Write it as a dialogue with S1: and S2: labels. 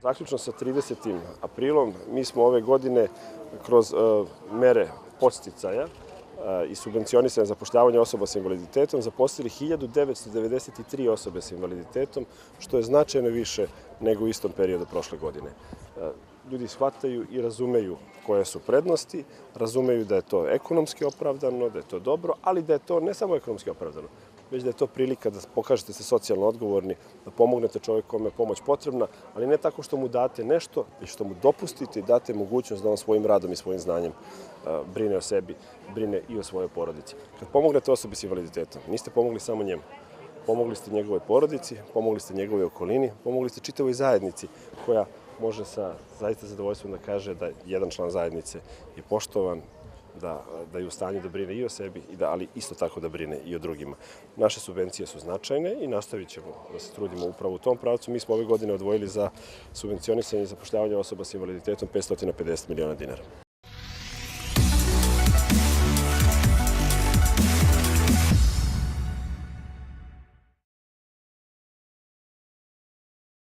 S1: Zaključno sa 30. aprilom mi smo ove godine kroz mere podsticaja i subvencionisanja zapošljavanja osoba sa invaliditetom zaposlili 1993 osobe sa invaliditetom, što je značajno više nego u istom periodu prošle godine. Ljudi shvataju i razumeju koje su prednosti, razumeju da je to ekonomski opravdano, da je to dobro, ali da je to ne samo ekonomski opravdano, već da je to prilika da pokažete se socijalno odgovorni, da pomognete čoveku kome je pomoć potrebna, ali ne tako što mu date nešto, već što mu dopustite i date mogućnost da on svojim radom i svojim znanjem brine o sebi, brine i o svojoj porodici. Kad pomognete osobi s invaliditetom, niste pomogli samo njemu. Pomogli ste njegovoj porodici, pomogli ste njegovoj okolini, pomogli ste čitavoj zajednici koja može sa zaista zadovoljstvom da kaže da jedan član zajednice je poštovan, da je u stanju da brine i o sebi, ali isto tako da brine i o drugima. Naše subvencije su značajne i nastavit ćemo da se trudimo upravo u tom pravcu. Mi smo ove godine odvojili za subvencionisanje i zapošljavanje osoba sa invaliditetom 550 miliona dinara.